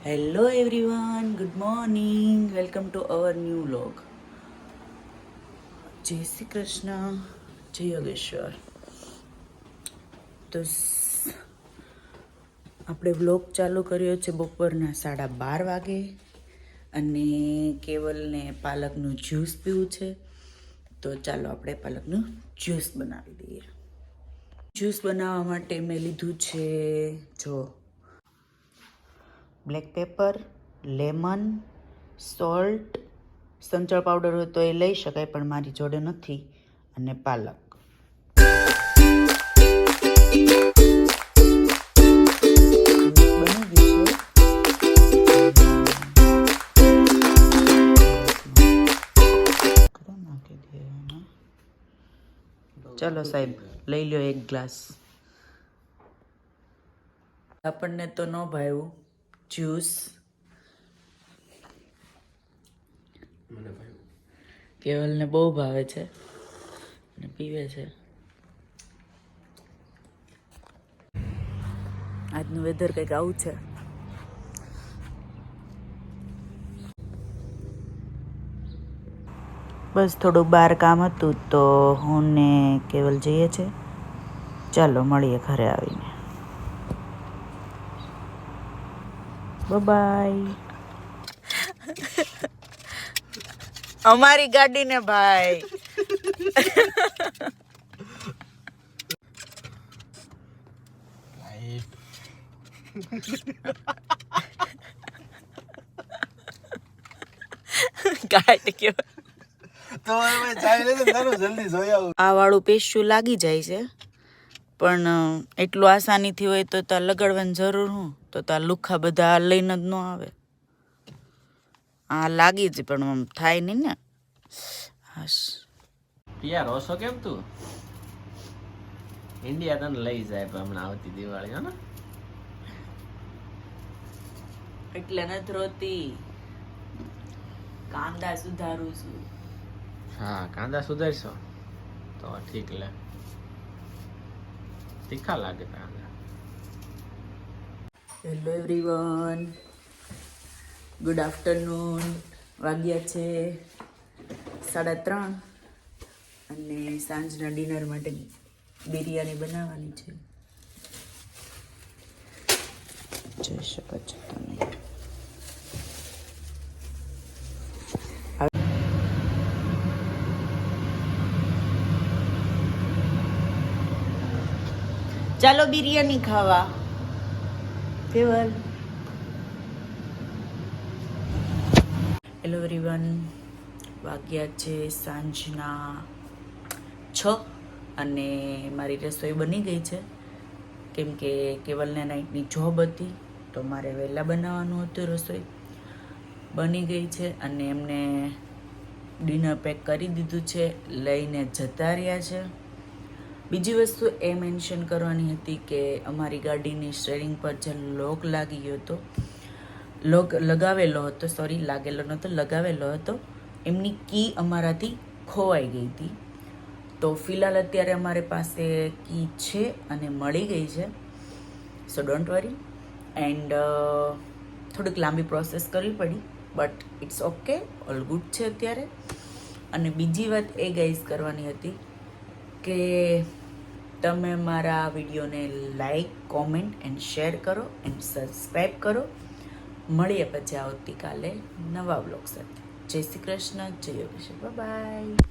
Hello everyone, good morning. Welcome to our new vlog. જય શ્રી કૃષ્ણ, જય યોગેશ્વર. તો આપણે વ્લોગ ચાલુ કર્યો છે બપોરના 12:30 વાગે અને કેવલને પાલકનું જ્યુસ પીવું છે. તો ચાલો આપણે પાલકનું જ્યુસ બનાવી દઈએ. જ્યુસ બનાવવા માટે મેં લીધું છે બ્લેક પેપર, લેમન, સોલ્ટ, સંચળ પાવડર હોય તો એ લઈ શકાય પણ મારી જોડે નથી, અને પાલક. ચાલો સાહેબ, લઈ લ્યો એક ગ્લાસ. આપણને તો ન ભાવ્યું જ્યુસ, કેવલને બહુ ભાવે છે અને પીવે છે. આજનું વેધર કંઈક આવું છે. બસ થોડું બહાર કામ હતું તો હું ને કેવલ જઈએ છે. ચાલો મળીએ ઘરે આવીને. બાય. અમારી ગાડીને ભાઈ. આ વાળું પેસ્યું લાગી જાય છે પણ એટલું આસાનીથી હોય તો ત્યાં લગાડવાની જરૂર હું, તો ત્યાં લુખા બધા લઈને જ ન આવે. આ લાગી જ પણ આમ થાય નહીં ને. યાર રોસો કેમ તું? ઇન્ડિયા તને લઈ જાય હમણાં આવતી દિવાળી હે ને? એટલે નથી રોતી, કાંદા સુધારું છું. હા, કાંદા સુધારશો તો ઠીક. લે તીખા લાગે કાંદા. Hello everyone, good afternoon. વાગ્યા છે 3:30 અને સાંજના ડિનર માટે બિરયાની બનાવવાની છે. જોઈ શકો છો તમે. ચાલો બિરયાની ખાવા. કેવલ. હેલો એવરીવન, વાગ્યા છે સાંજના 6 અને મારી રસોઈ બની ગઈ છે. કેમ કે કેવલને નાઇટની જોબ હતી તો મારે વહેલા બનાવવાનું હતું. રસોઈ બની ગઈ છે અને એમને ડિનર પેક કરી દીધું છે, લઈને જતા રહ્યા છે. બીજી વસ્તુ એ મેન્શન કરવાની હતી કે અમારી ગાડીની સ્ટીયરિંગ પર જે લોક લાગી ગયો હતો, લોક લગાવેલો હતો, સોરી લાગેલો નહોતો, લગાવેલો હતો, એમની કી અમારાથી ખોવાઈ ગઈ હતી. તો ફિલહાલ અત્યારે અમારી પાસે કી છે અને મળી ગઈ છે. સો ડોન્ટ વરી. એન્ડ થોડીક લાંબી પ્રોસેસ કરવી પડી but it's okay, all good છે અત્યારે. અને બીજી વાત એ ગાઈઝ કરવાની હતી કે તમે મારા વિડીયોને લાઈક, કોમેન્ટ એન્ડ શેર કરો એન્ડ સબસ્ક્રાઈબ કરો. મળીએ પછી આવતીકાલે નવા બ્લોગ સાથે. જય શ્રી કૃષ્ણ, જય યોગેશ્વર, બાય.